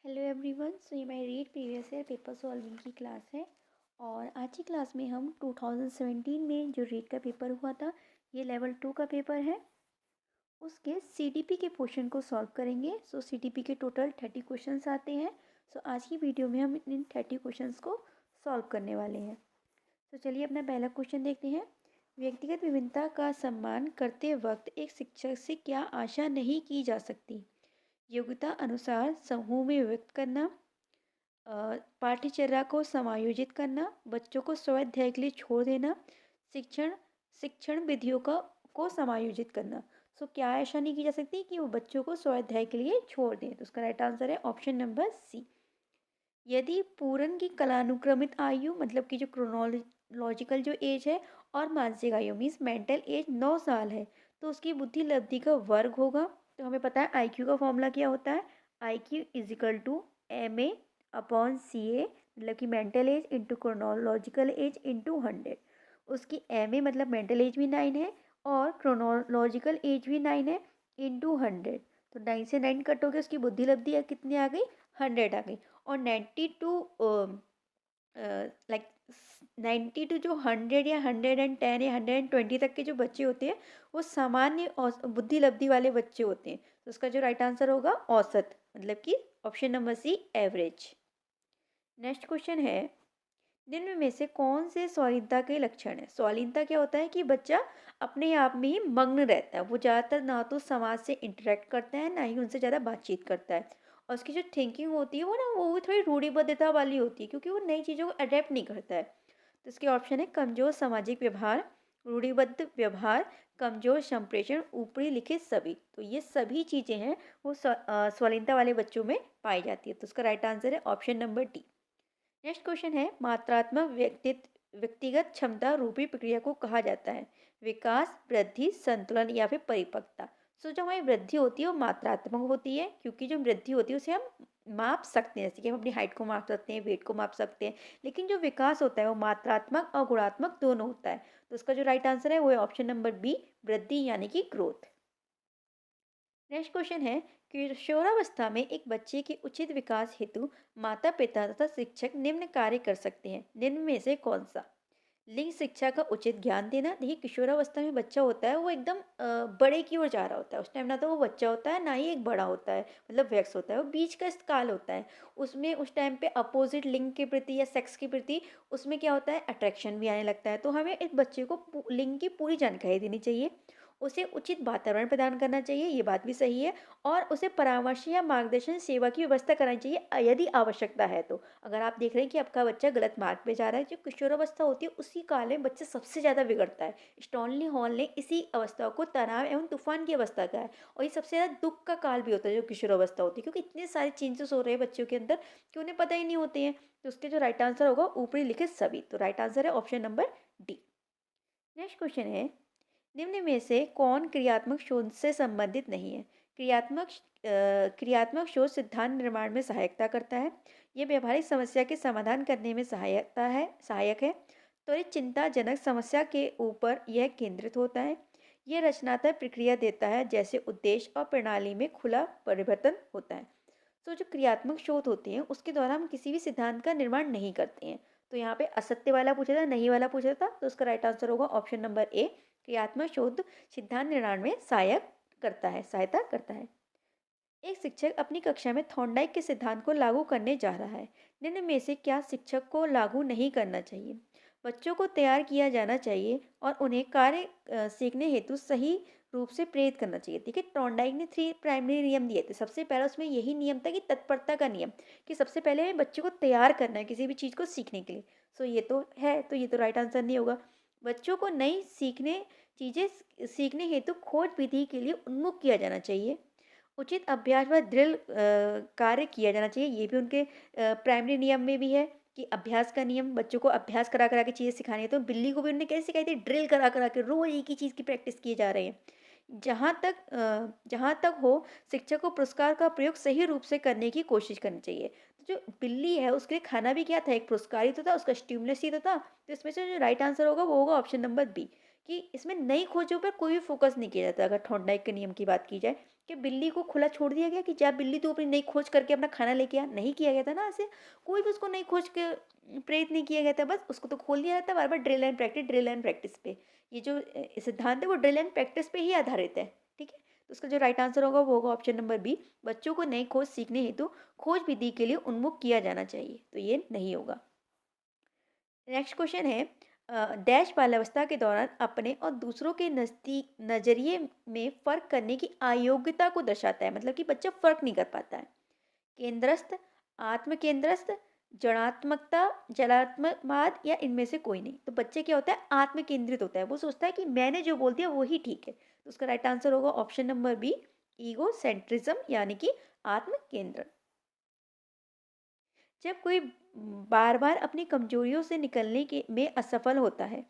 Hello everyone. So ये माय रीड प्रीवियस ईयर पेपर सॉल्विंग की क्लास है और आज की क्लास में हम 2017 में जो रीड का पेपर हुआ था, ये लेवल 2 का पेपर है। उसके सीडीपी के क्वेश्चन को सॉल्व करेंगे। सो सीडीपी के टोटल 30 क्वेश्चंस आते हैं। सो आज की वीडियो में हम इन 30 क्वेश्चंस को सॉल्व करने वाले हैं। तो चलिए अपना पहला क्वेश्चन देखते हैं। व्यक्तिगत विभिन्नता का सम्मान करते वक्त एक शिक्षक से क्या आशा नहीं की जा सकती? योग्यता अनुसार समूह में व्यक्त करना, पाठ्यचर्या को समायोजित करना, बच्चों को स्वाध्याय के लिए छोड़ देना, शिक्षण शिक्षण विधियों को समायोजित करना। सो क्या ऐसा नहीं की जा सकती कि वो बच्चों को स्वाध्याय के लिए छोड़ दें? तो उसका राइट आंसर है ऑप्शन नंबर सी। यदि पूरन की कालानुक्रमित आयु मतलब कि जो क्रोनोलॉजिकल जो एज है और मानसिक आयु मीन्स मेंटल एज 9 साल है, तो उसकी बुद्धि लब्धि का वर्ग होगा। तो हमें पता है आईक्यू का फॉर्मूला क्या होता है। IQ is equal to MA upon CA, मतलब कि mental age into chronological age into 100। उसकी MA मतलब मेंटल एज भी 9 है और क्रोनोलॉजिकल एज भी 9 है, इंटू 100। तो 9 से 9 कट हो गया, उसकी बुद्धि लब्धि कितनी आ गई? 100 आ गई। और 92 लाइक 92 जो 100 या 110 या 120 तक के जो बच्चे होते हैं, वो सामान्य बुद्धि लब्धि वाले बच्चे होते हैं। तो उसका जो राइट आंसर होगा औसत, मतलब कि option number C average. Next question है, निम्न में से कौन से स्वाधीनता के लक्षण है? स्वाधीनता क्या होता है कि बच्चा अपने आप में ही मग्न रहता है। वो ज़्यादातर ना तो समाज से इंटरेक्ट करता है, ना ही उनसे ज़्यादा बातचीत करता है। और उसकी जो थिंकिंग होती है वो भी थोड़ी रूढ़िबद्धता वाली होती है, क्योंकि वो नई चीज़ों को अडेप्ट नहीं करता है। तो इसके ऑप्शन है कमजोर सामाजिक व्यवहार, रूढ़िबद्ध व्यवहार, कमजोर संप्रेषण, ऊपरी लिखित सभी। तो ये सभी चीज़ें हैं वो स्वाधीनता वाले बच्चों में पाई जाती है। तो उसका राइट आंसर है option number D. Next question है, मात्रात्मक व्यक्तिगत क्षमता रूपी प्रक्रिया को कहा जाता है? विकास, वृद्धि, संतुलन या फिर परिपक्वता। सो जो हमारी वृद्धि होती है वो मात्रात्मक होती है, क्योंकि जो वृद्धि होती है उसे हम माप सकते हैं, जैसे कि हम अपनी हाइट को माप सकते हैं, वेट को माप सकते हैं। लेकिन जो विकास होता है वो मात्रात्मक और गुणात्मक दोनों होता है। तो उसका जो राइट आंसर है वो है ऑप्शन नंबर बी, वृद्धि यानी कि ग्रोथ। नेक्स्ट क्वेश्चन है, किशोरावस्था में एक बच्चे के उचित विकास हेतु माता पिता तथा शिक्षक निम्न कार्य कर सकते हैं, निम्न में से कौन सा? लिंग शिक्षा का उचित ज्ञान देना। देखिए किशोरावस्था में बच्चा होता है वो एकदम बड़े की ओर जा रहा होता है। उस टाइम ना तो वो बच्चा होता है, ना ही एक बड़ा होता है, मतलब वयस्क होता है, वो बीच का काल होता है। उसमें उस टाइम पे अपोजिट लिंग के प्रति या सेक्स के प्रति उसमें क्या होता है, अट्रैक्शन भी आने लगता है। तो हमें इस बच्चे को लिंग की पूरी जानकारी देनी चाहिए, उसे उचित वातावरण प्रदान करना चाहिए, ये बात भी सही है। और उसे परामर्श या मार्गदर्शन सेवा की व्यवस्था करानी चाहिए यदि आवश्यकता है तो। अगर आप देख रहे हैं कि आपका बच्चा गलत मार्ग पे जा रहा है, जो किशोरावस्था होती है उसी काल में बच्चा सबसे ज़्यादा बिगड़ता है। स्टॉनली हॉल ने इसी अवस्था को तनाव एवं तूफान की अवस्था कहा है। और ये सबसे ज़्यादा दुख का काल भी होता है जो किशोरावस्था होती है, क्योंकि इतने सारे चेंजेस हो रहे हैं बच्चों के अंदर कि उन्हें पता ही नहीं होते हैं। तो उसके जो राइट आंसर होगा ऊपरी लिखित सभी। तो राइट आंसर है option number D. Next question है, निम्न में से कौन क्रियात्मक शोध से संबंधित नहीं है? क्रियात्मक शोध सिद्धांत निर्माण में सहायता करता है। यह व्यवहारिक समस्या के समाधान करने में सहायक है। त्वरित चिंताजनक समस्या के ऊपर यह केंद्रित होता है। यह रचनात्मक प्रक्रिया देता है, जैसे उद्देश्य और प्रणाली में खुला परिवर्तन होता है। तो जो क्रियात्मक शोध होते हैं उसके द्वारा हम किसी भी सिद्धांत का निर्माण नहीं करते हैं। तो यहाँ पे असत्य वाला पूछा था, नहीं वाला पूछा था, तो उसका राइट आंसर होगा ऑप्शन नंबर ए, क्रियात्मक शोध सिद्धांत निर्माण में सहायता करता है। एक शिक्षक अपनी कक्षा में थॉर्नडाइक के सिद्धांत को लागू करने जा रहा है। निम्न में से क्या शिक्षक को लागू नहीं करना चाहिए? बच्चों को तैयार किया जाना चाहिए और उन्हें कार्य सीखने हेतु सही रूप से प्रेरित करना चाहिए। देखिए थॉर्नडाइक ने 3 प्राइमरी नियम दिए थे। सबसे पहला उसमें यही नियम था कि तत्परता का नियम, कि सबसे पहले हमें बच्चे को तैयार करना है किसी भी चीज़ को सीखने के लिए। सो ये तो है, तो ये तो राइट आंसर नहीं होगा। बच्चों को नई चीज़ें सीखने हेतु खोज विधि के लिए उन्मुख किया जाना चाहिए। उचित अभ्यास व दृढ़ कार्य किया जाना चाहिए, ये भी उनके प्राइमरी नियम में भी है कि अभ्यास का नियम, बच्चों को अभ्यास करा करा के चीज़ें सिखानी है। तो बिल्ली को भी उन्होंने कैसे सिखाई थी? ड्रिल करा करा के, रोज एक ही चीज़ की प्रैक्टिस किए जा रहे हैं। जहाँ तक हो शिक्षक को पुरस्कार का प्रयोग सही रूप से करने की कोशिश करनी चाहिए। तो जो बिल्ली है उसके लिए खाना भी क्या था? एक पुरस्कार ही तो था, उसका स्टिमुलस ही तो था। तो इसमें से जो राइट आंसर होगा वो होगा ऑप्शन नंबर बी, कि इसमें नई खोजों पर कोई भी फोकस नहीं किया जाता। अगर थॉर्नडाइक के नियम की बात की जाए कि बिल्ली को खुला छोड़ दिया गया कि जा बिल्ली तू अपनी नई खोज करके अपना खाना लेके आ, नहीं किया गया था ना। ऐसे कोई भी उसको नई खोज के प्रेरित नहीं किया गया था, बस उसको तो खोल दिया जाता बार बार, ड्रिल एंड प्रैक्टिस पे। ये जो सिद्धांत है वो ड्रिल एंड प्रैक्टिस पे ही आधारित है। ठीक है, तो उसका जो राइट आंसर होगा वो होगा ऑप्शन नंबर बी, बच्चों को नई खोज सीखने हेतु खोज विधि के लिए उन्मुख किया जाना चाहिए, तो ये नहीं होगा। नेक्स्ट क्वेश्चन है डैश बाल्यावस्था के दौरान अपने और दूसरों के नजदीक नजरिए में फर्क करने की अयोग्यता को दर्शाता है, मतलब कि बच्चा फर्क नहीं कर पाता है। केंद्रस्थ, आत्म केंद्रस्थ, जड़ात्मकता, जलात्मकवाद या इनमें से कोई नहीं। तो बच्चे क्या होता है, आत्म केंद्रित होता है, वो सोचता है कि मैंने जो बोल दिया वही ठीक है। तो उसका राइट आंसर होगा option number B, egocentrism, यानी कि आत्म केंद्र। जब कोई बार बार अपनी कमजोरियों से निकलने के में असफल होता है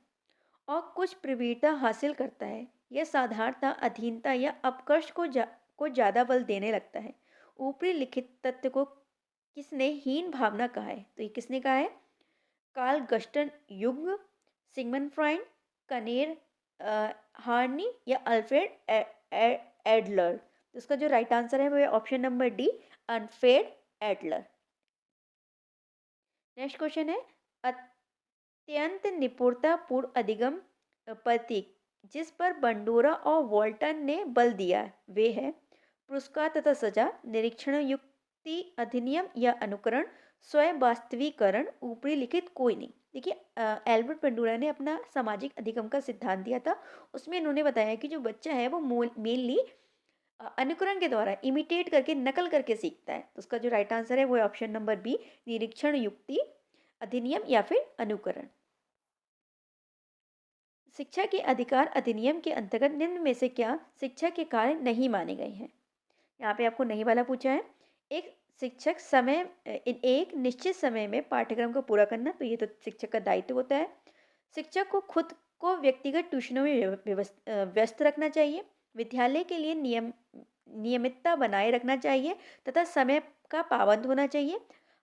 और कुछ प्रवीणता हासिल करता है, यह साधारणता, अधीनता या अपकर्ष को ज्यादा बल देने लगता है। ऊपरी लिखित तथ्य को किसने हीन भावना कहा है? तो ये किसने कहा है? कार्ल गस्टन युंग, सिगमंड फ्रॉइड, कनेर हार्नी या अल्फ्रेड एडलर। तो इसका जो राइट आंसर है वो है option number D, Alfred Adler. Next question है अत्यंत निपुणतापूर्ण अधिगम प्रतीक जिस पर बंडोरा और वॉल्टन ने बल दिया वे है पुरस्कार तथा सजा, निरीक्षण युक्ति, अधिनियम या अनुकरण, स्वयं वास्तविकरण, ऊपरी लिखित कोई नहीं। देखिए एल्बर्ट बंडोरा ने अपना सामाजिक अधिगम का सिद्धांत दिया था। उसमें इन्होंने बताया कि जो बच्चा है वो मेनली अनुकरण के द्वारा, इमिटेट करके, नकल करके सीखता है। तो उसका जो राइट आंसर है वो है ऑप्शन नंबर बी, निरीक्षण युक्ति, अधिनियम या फिर अनुकरण। शिक्षा के अधिकार अधिनियम के अंतर्गत निम्न में से क्या शिक्षा के कार्य नहीं माने गए हैं? यहाँ पे आपको नहीं वाला पूछा है। एक शिक्षक एक निश्चित समय में पाठ्यक्रम को पूरा करना, तो ये तो शिक्षक का दायित्व होता है। शिक्षक को खुद को व्यक्तिगत ट्यूशनों में व्यस्त रखना चाहिए। विद्यालय के लिए नियमितता बनाए रखना चाहिए तथा समय का पाबंद होना चाहिए।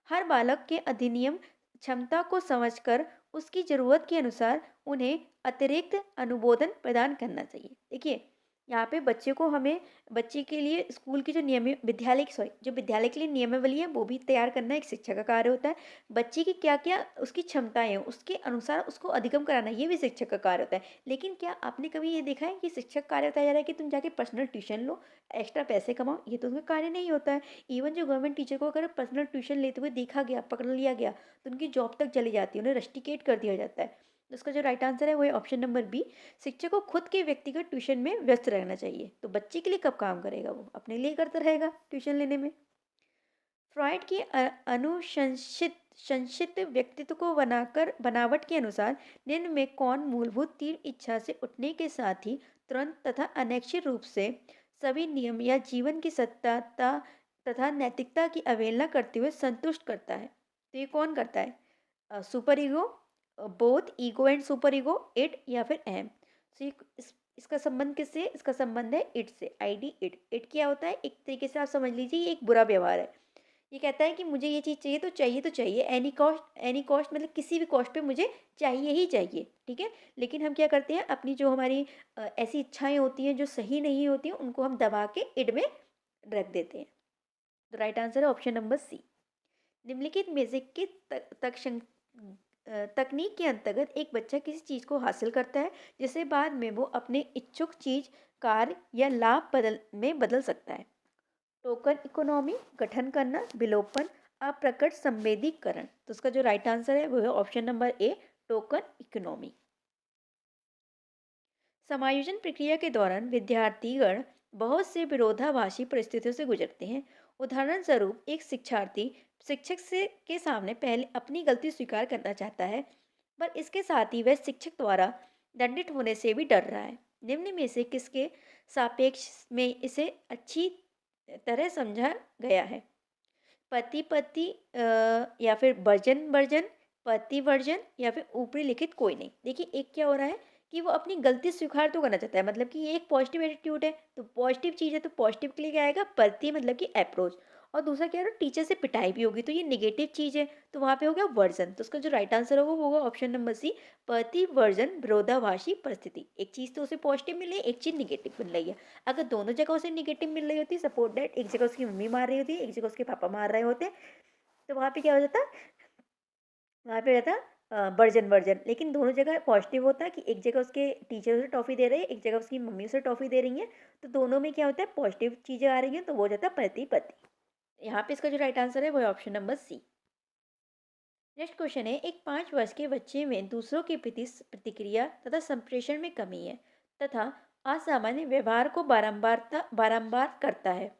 हर बालक के अधिनियम क्षमता को समझकर उसकी ज़रूरत के अनुसार उन्हें अतिरिक्त अनुमोदन प्रदान करना चाहिए। देखिए यहाँ पे बच्चे को हमें बच्चे के लिए स्कूल की जो जो विद्यालय के लिए नियमावली है वो भी तैयार करना एक शिक्षक का कार्य होता है। बच्चे की क्या क्या उसकी क्षमताएं हैं उसके अनुसार उसको अधिगम कराना ये भी शिक्षक का कार्य होता है। लेकिन क्या आपने कभी ये देखा है कि शिक्षक कार्य बताया जा रहा है कि तुम जाके पर्सनल ट्यूशन लो, एक्स्ट्रा पैसे कमाओ? ये तो उनका कार्य नहीं होता है। इवन जो गवर्नमेंट टीचर को अगर पर्सनल ट्यूशन लेते हुए देखा गया, पकड़ लिया गया, तो उनकी जॉब तक चली जाती है, उन्हें रस्टिकेट कर दिया जाता है। तो उसका जो राइट आंसर है वो है ऑप्शन नंबर बी, शिक्षक को खुद के व्यक्तिगत ट्यूशन में व्यस्त रहना चाहिए। तो बच्चे के लिए कब काम करेगा, वो अपने लिए करता रहेगा ट्यूशन लेने में। फ्रॉइड की अनुशंसित संक्षिप्त व्यक्तित्व को बनावट के अनुसार निम्न में कौन मूलभूत तीव्र इच्छा से उठने के साथ ही तुरंत तथा अनैच्छिक रूप से सभी नियम या जीवन की सत्ता तथा नैतिकता की अवहेलना करते हुए संतुष्ट करता है? तो ये कौन करता है? Super ego, both ego and super ego, it या फिर अहम। सो इसका संबंध किससे? इसका संबंध है इट से, आईडी इट। इट क्या होता है? एक तरीके से आप समझ लीजिए ये एक बुरा व्यवहार है। ये कहता है कि मुझे ये चीज़ चाहिए तो चाहिए तो चाहिए, एनी कॉस्ट, मतलब किसी भी कॉस्ट पे मुझे चाहिए ही चाहिए। ठीक है, लेकिन हम क्या करते हैं, अपनी जो हमारी ऐसी इच्छाएं होती हैं जो सही नहीं होती हैं उनको हम दबा के इड में रख देते हैं। तो राइट आंसर है ऑप्शन नंबर सी। निम्नलिखित में से किस तकनीक के अंतर्गत एक बच्चा किसी चीज़ को हासिल करता है जिसे बाद में वो अपने इच्छुक चीज, कार्य या लाभ बदल सकता है? टोकन इकोनॉमी, गठन करना, विलोपन, अप्रकट संवेदीकरण। तो उसका जो राइट आंसर है वो है ऑप्शन नंबर ए, टोकन इकोनॉमी। समायोजन प्रक्रिया के दौरान विद्यार्थीगण बहुत से विरोधाभासी परिस्थितियों से गुजरते हैं। उदाहरण स्वरूप एक शिक्षार्थी शिक्षक से के सामने पहले अपनी गलती स्वीकार करना चाहता है, पर इसके साथ ही वह शिक्षक द्वारा दंडित होने से भी डर रहा है। निम्न में से किसके सापेक्ष में इसे अच्छी तरह समझा गया है? पति पति या फिर वर्जन वर्जन, पति वर्जन या फिर ऊपरी लिखित कोई नहीं। देखिए एक क्या हो रहा है कि वो अपनी गलती स्वीकार तो करना चाहता है, मतलब कि ये एक पॉजिटिव एटीट्यूड है, तो पॉजिटिव चीज़ है तो पॉजिटिव के लिए क्या आएगा? पति मतलब कि अप्रोच, और दूसरा क्या है, टीचर से पिटाई भी होगी, तो ये नेगेटिव चीज़ है, तो वहाँ पे हो गया वर्जन। तो उसका जो राइट आंसर होगा वो होगा ऑप्शन नंबर सी, प्रतिवर्जन विरोधाभासी परिस्थिति। एक चीज़ तो उसे पॉजिटिव मिल रही है, एक चीज़ नेगेटिव मिल रही है। अगर दोनों जगह उसे नेगेटिव मिल रही होती, सपोर्ट दैट एक जगह उसकी मम्मी मार रही होती, एक जगह उसके पापा मार रहे होते, तो वहाँ पे क्या हो जाता, वहाँ पे रहता वर्जन वर्जन। लेकिन दोनों जगह पॉजिटिव होता है कि एक जगह उसके टीचर उसे टॉफ़ी दे रहे हैं, एक जगह उसकी मम्मी उसे टॉफ़ी दे रही हैं, तो दोनों में क्या होता है, पॉजिटिव चीज़ें आ रही हैं, तो वो हो जाता है प्रति पति। यहाँ पे इसका जो राइट आंसर है वो है option number C. Next question है, एक 5 वर्ष के बच्चे में दूसरों के प्रति प्रतिक्रिया तथा संप्रेषण में कमी है तथा असामान्य व्यवहार को बारंबार करता है।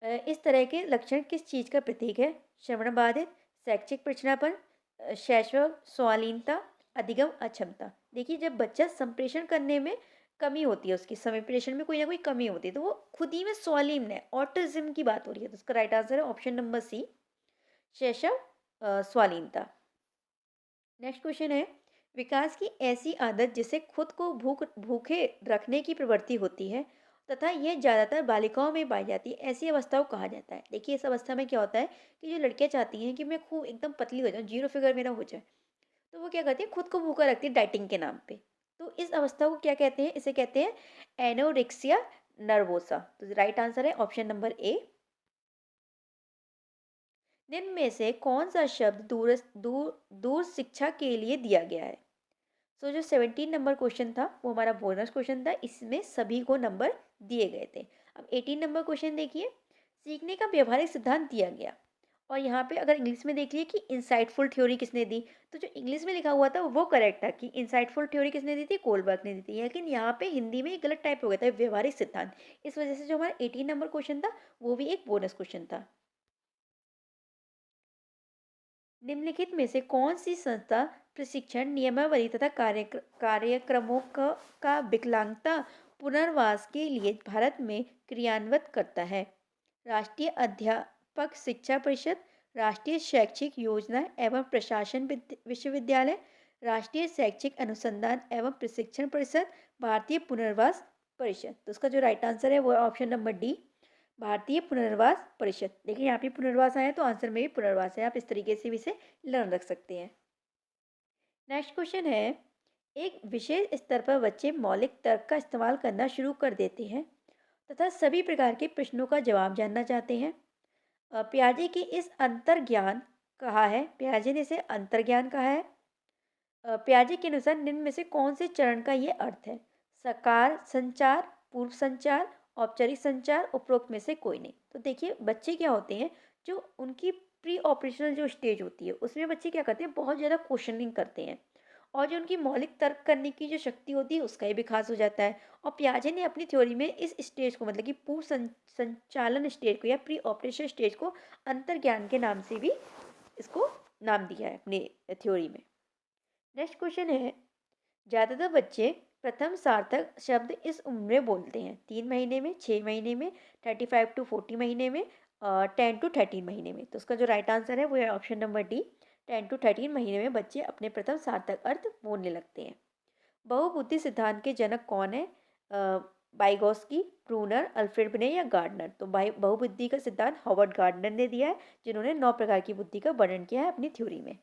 इस तरह के लक्षण किस चीज़ का प्रतीक है? श्रवण बाधित, शैक्षिक पिछड़ापन, शैशव स्वालीनता, अधिगम अक्षमता। देखिए, जब बच्चा संप्रेषण करने में कमी होती है, उसकी संप्रेषण में कोई ना कोई कमी होती है, तो वो खुद ही में स्वालीन है, ऑटिज्म की बात हो रही है, तो उसका राइट आंसर है ऑप्शन नंबर सी, शैशव स्वालीनता। नेक्स्ट क्वेश्चन है, विकास की ऐसी आदत जिसे खुद को भूखे रखने की प्रवृत्ति होती है तथा यह ज़्यादातर बालिकाओं में पाई जाती है, ऐसी अवस्था को कहा जाता है। देखिए, इस अवस्था में क्या होता है कि जो लड़कियां चाहती हैं कि मैं खूब एकदम पतली हो जाऊं, जीरो फिगर मेरा हो जाए, तो वो क्या करती है, खुद को भूखा रखती है डाइटिंग के नाम पे। तो इस अवस्था को क्या कहते हैं? इसे कहते हैं एनोरेक्सिया नर्वोसा। तो राइट आंसर है ऑप्शन नंबर ए। निम्न में से कौन सा शब्द दूर शिक्षा के लिए दिया गया है? सो जो 17 नंबर क्वेश्चन था वो हमारा बोनस क्वेश्चन था, इसमें सभी को नंबर दिए गए थे। अब 18 नंबर क्वेश्चन देखिए, सीखने का व्यवहारिक सिद्धांत दिया गया, और यहाँ पे अगर इंग्लिश में देख लिए कि इंसाइटफुल थ्योरी किसने दी, तो जो इंग्लिश में लिखा हुआ था वो करेक्ट था कि इंसाइटफुल थ्योरी किसने दी थी, कोलबर्ग ने दी थी, लेकिन यहाँ पे हिंदी में एक गलत टाइप हो गया था, व्यवहारिक सिद्धांत। इस वजह से जो हमारा 18 नंबर क्वेश्चन था वो भी एक बोनस क्वेश्चन था। निम्नलिखित में से कौन सी संस्था प्रशिक्षण नियमावली तथा कार्यक्रमों का विकलांगता पुनर्वास के लिए भारत में क्रियान्वित करता है? राष्ट्रीय अध्यापक शिक्षा परिषद, राष्ट्रीय शैक्षिक योजना एवं प्रशासन विश्वविद्यालय, राष्ट्रीय शैक्षिक अनुसंधान एवं प्रशिक्षण परिषद, भारतीय पुनर्वास परिषद। तो उसका जो राइट आंसर है वो है ऑप्शन नंबर डी, भारतीय पुनर्वास परिषद। देखिए, यहाँ पे पुनर्वास आया तो आंसर में भी पुनर्वास है, आप इस तरीके से भी इसे लर्न रख सकते हैं। नेक्स्ट क्वेश्चन है, एक विशेष स्तर पर बच्चे मौलिक तर्क का इस्तेमाल करना शुरू कर देते हैं तथा सभी प्रकार के प्रश्नों का जवाब जानना चाहते हैं। पियाजे की इस अंतर्ज्ञान कहा है, पियाजे ने इसे अंतर्ज्ञान कहा है। पियाजे के अनुसार निम्न में से कौन से चरण का ये अर्थ है? सकार संचार, पूर्व संचार, औपचारिक संचार, उपरोक्त में से कोई नहीं। तो देखिए, बच्चे क्या होते हैं, जो उनकी प्री ऑपरेशनल जो स्टेज होती है उसमें बच्चे क्या करते हैं, बहुत ज़्यादा क्वेश्चनिंग करते हैं, और जो उनकी मौलिक तर्क करने की जो शक्ति होती है उसका भी विकास हो जाता है। और पियाजे ने अपनी थ्योरी में इस स्टेज को, मतलब कि पूर्व संचालन स्टेज को या प्री ऑपरेशन स्टेज को अंतर्ज्ञान के नाम से भी इसको नाम दिया है अपनी थ्योरी में। नेक्स्ट क्वेश्चन है, ज़्यादातर बच्चे प्रथम सार्थक शब्द इस उम्र में बोलते हैं? 3 महीने में, 6 महीने में, 35 to 40 महीने में, 10 to 13 महीने में। तो उसका जो राइट आंसर है वो है ऑप्शन नंबर डी, 10 to 13 महीने में बच्चे अपने प्रथम सार्थक अर्थ बोलने लगते हैं। बहुबुद्धि सिद्धांत के जनक कौन है? बाइगोस्की, ब्रूनर, अल्फ्रेड बिने या गार्डनर? तो बहुबुद्धि का सिद्धांत हॉवर्ड गार्डनर ने दिया है, जिन्होंने 9 प्रकार की बुद्धि का वर्णन किया है अपनी थ्योरी में।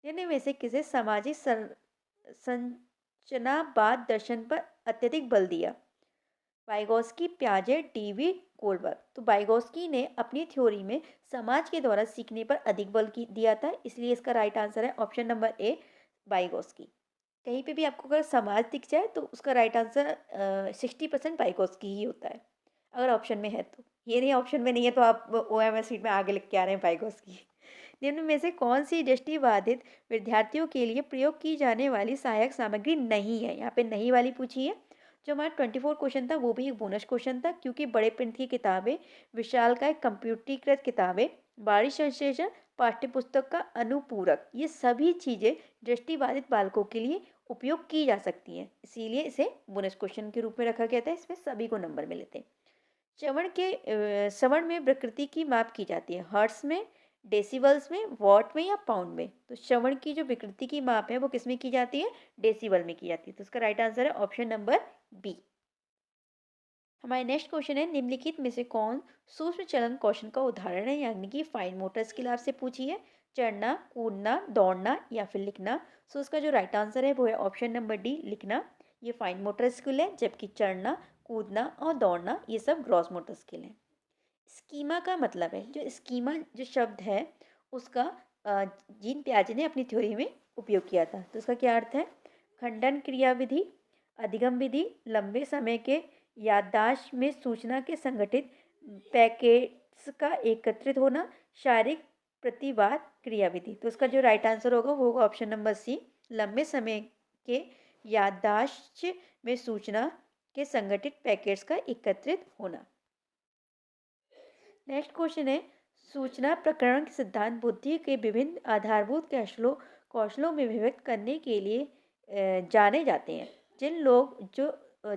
निम्न में से किसे सामाजिक संरचनावाद दर्शन पर अत्यधिक बल दिया? वाइगोस्की, पियाजे, डीवी, कोलबर्ग? तो वाइगोस्की ने अपनी थ्योरी में समाज के द्वारा सीखने पर अधिक बल दिया था, इसलिए इसका राइट आंसर है ऑप्शन नंबर ए, वाइगोस्की। कहीं पे भी आपको अगर समाज दिख जाए तो उसका राइट आंसर 60% वाइगोस्की ही होता है, अगर ऑप्शन में है तो। ये नहीं ऑप्शन में नहीं है तो आप OMS सीट में आगे लिख के आ रहे हैं वाइगोस्की। निम्न में से कौन सी दृष्टिबाधित विद्यार्थियों के लिए प्रयोग की जाने वाली सहायक सामग्री नहीं है? यहाँ पे नहीं वाली पूछी है। जो हमारा 24 क्वेश्चन था वो भी एक बोनस क्वेश्चन था, क्योंकि बड़े प्रिंट की किताबें, विशालकाय कंप्यूटरीकृत किताबें, बाहरी संश्लेषण, पाठ्य पुस्तक का अनुपूरक, ये सभी चीज़ें दृष्टिबाधित बालकों के लिए उपयोग की जा सकती हैं, इसीलिए इसे बोनस क्वेश्चन के रूप में रखा गया था। इसमें सभी को नंबर मिले थे। श्रवण में विकृति की माप की जाती है, हर्ट्स में, डेसिबल्स में, वॉट में या पाउंड में? तो श्रवण की जो विकृति की माप है वो किस में की जाती है? डेसिबल में की जाती है। तो उसका राइट आंसर है ऑप्शन नंबर बी। हमारे नेक्स्ट क्वेश्चन है, निम्नलिखित में से कौन सूक्ष्म चलन कौशल का उदाहरण है, यानी कि फाइन मोटर स्किल आपसे पूछी है। चढ़ना, कूदना, दौड़ना या फिर लिखना। सो उसका जो राइट आंसर है वो है ऑप्शन नंबर डी, लिखना। ये फाइन मोटर स्किल है, जबकि चढ़ना, कूदना और दौड़ना ये सब ग्रॉस मोटर स्किल है। स्कीमा का मतलब है, जो स्कीमा जो शब्द है उसका जीन पियाजे ने अपनी थ्योरी में उपयोग किया था। तो उसका क्या अर्थ है? खंडन क्रिया विधि, अधिगम विधि, लंबे समय के याददाश्त में सूचना के संगठित पैकेट्स का एकत्रित होना, शारीरिक प्रतिवाद क्रिया विधि। तो उसका जो राइट आंसर होगा वो होगा ऑप्शन नंबर सी, लंबे समय के याददाश्त में सूचना के संगठित पैकेट्स का एकत्रित होना। नेक्स्ट क्वेश्चन है, सूचना प्रकरण के सिद्धांत बुद्धि के विभिन्न आधारभूत कौशलों में विभक्त करने के लिए जाने जाते हैं।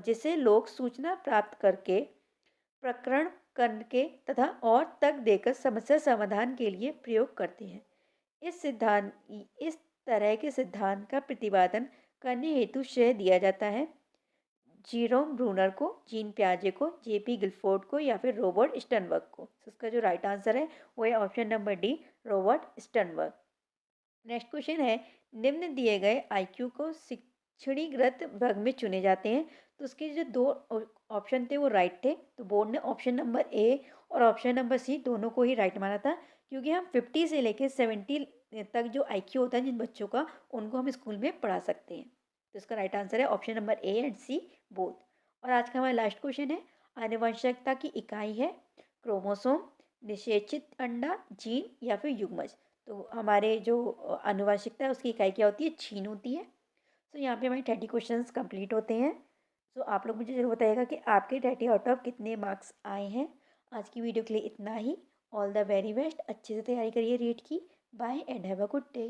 जिसे लोग सूचना प्राप्त करके, प्रकरण करके तथा और तर्क देकर समस्या समाधान के लिए प्रयोग करते हैं। इस तरह के सिद्धांत का प्रतिपादन करने हेतु श्रेय दिया जाता है जीरोम ब्रूनर को, जीन पियाजे को, जेपी गिलफोर्ड को या फिर रॉबर्ट स्टर्नबर्ग को। तो इसका जो राइट आंसर है वो है option number D, Robert Sternberg. Next question है, निम्न दिए गए आईक्यू को श्रेणीगत वर्ग में चुने जाते हैं। तो उसके जो दो ऑप्शन थे वो राइट थे। तो बोर्ड ने ऑप्शन नंबर ए और ऑप्शन नंबर सी दोनों को ही राइट माना था, क्योंकि हम 50 से लेकर 70 तक जो आईक्यू होता है जिन बच्चों का, उनको हम स्कूल में पढ़ा सकते हैं। तो इसका राइट आंसर है option number A and C both. और आज का हमारा लास्ट क्वेश्चन है, आनुवंशिकता की इकाई है क्रोमोसोम, निषेचित अंडा, जीन या फिर युग्मज। तो हमारे जो आनुवंशिकता है उसकी इकाई क्या होती है? जीन होती है। तो यहाँ पे हमारे 30 क्वेश्चंस कंप्लीट होते हैं। तो आप लोग मुझे जरूर बताइएगा कि आपके 30 आउट ऑफ कितने मार्क्स आए हैं। आज की वीडियो के लिए इतना ही। ऑल द वेरी बेस्ट, अच्छे से तैयारी करिए रीड की। Bye and have a good day.